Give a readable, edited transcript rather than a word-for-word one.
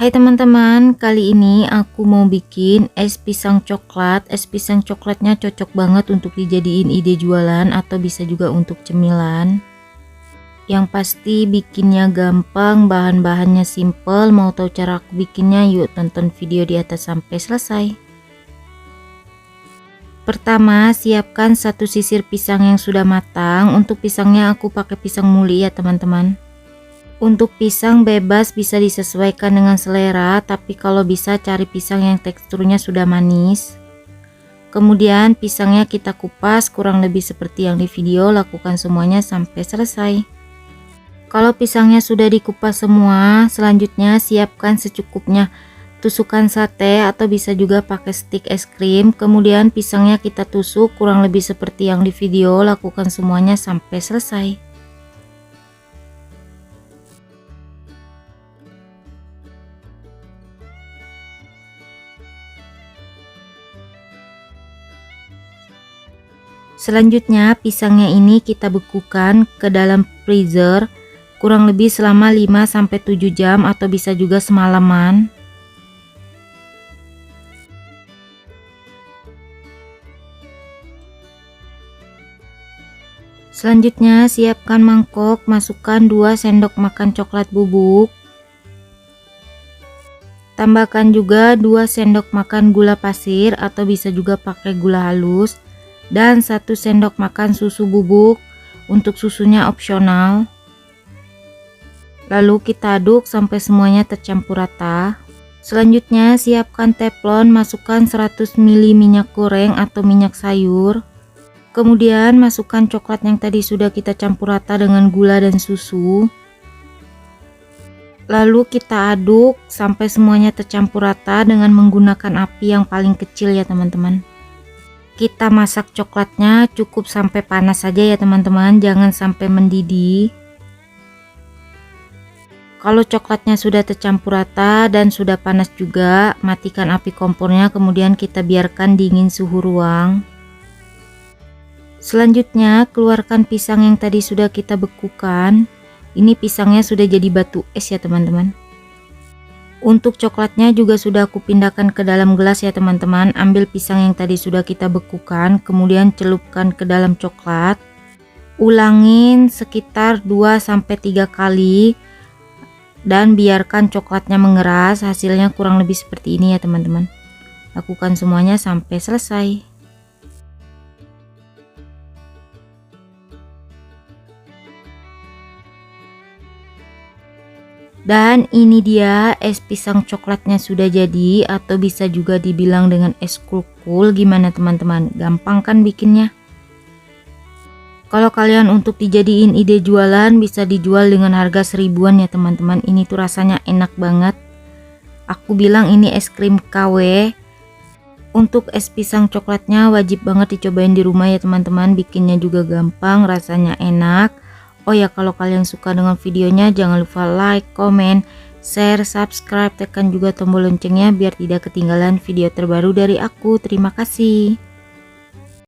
Hai teman-teman, kali ini aku mau bikin es pisang coklat. Es pisang coklatnya cocok banget untuk dijadiin ide jualan atau bisa juga untuk cemilan. Yang pasti bikinnya gampang, bahan-bahannya simple. Mau tahu cara aku bikinnya? Yuk tonton video di atas sampai selesai. Pertama, siapkan satu sisir pisang yang sudah matang. Untuk pisangnya aku pakai pisang muli ya teman-teman. Untuk pisang bebas bisa disesuaikan dengan selera, tapi kalau bisa cari pisang yang teksturnya sudah manis. Kemudian pisangnya kita kupas kurang lebih seperti yang di video, lakukan semuanya sampai selesai. Kalau pisangnya sudah dikupas semua, selanjutnya siapkan secukupnya tusukan sate atau bisa juga pakai stik es krim. Kemudian pisangnya kita tusuk kurang lebih seperti yang di video, lakukan semuanya sampai selesai. Selanjutnya pisangnya ini kita bekukan ke dalam freezer kurang lebih selama 5-7 jam atau bisa juga semalaman. Selanjutnya siapkan mangkok, masukkan 2 sendok makan coklat bubuk. Tambahkan juga 2 sendok makan gula pasir atau bisa juga pakai gula halus. Dan 1 sendok makan susu bubuk, untuk susunya opsional. Lalu kita aduk sampai semuanya tercampur rata. Selanjutnya siapkan teflon, masukkan 100 ml minyak goreng atau minyak sayur. Kemudian masukkan coklat yang tadi sudah kita campur rata dengan gula dan susu. Lalu kita aduk sampai semuanya tercampur rata dengan menggunakan api yang paling kecil ya teman-teman. Kita masak coklatnya cukup sampai panas saja ya teman-teman, jangan sampai mendidih. Kalau coklatnya sudah tercampur rata dan sudah panas juga, matikan api kompornya, kemudian kita biarkan dingin suhu ruang. Selanjutnya keluarkan pisang yang tadi sudah kita bekukan. Ini pisangnya sudah jadi batu es ya teman-teman. Untuk coklatnya juga sudah aku pindahkan ke dalam gelas ya teman-teman. Ambil pisang yang tadi sudah kita bekukan, kemudian celupkan ke dalam coklat. Ulangin sekitar 2-3 kali dan biarkan coklatnya mengeras. Hasilnya kurang lebih seperti ini ya teman-teman. Lakukan semuanya sampai selesai. Dan ini dia es pisang coklatnya sudah jadi, atau bisa juga dibilang dengan es kulkul. Gimana teman-teman, gampang kan bikinnya? Kalau kalian untuk dijadiin ide jualan, bisa dijual dengan harga 1000-an ya teman-teman. Ini tuh rasanya enak banget. Aku bilang ini es krim KW. Untuk es pisang coklatnya wajib banget dicobain di rumah ya teman-teman. Bikinnya juga gampang, rasanya enak. Oh ya, kalau kalian suka dengan videonya jangan lupa like, comment, share, subscribe, tekan juga tombol loncengnya biar tidak ketinggalan video terbaru dari aku. Terima kasih.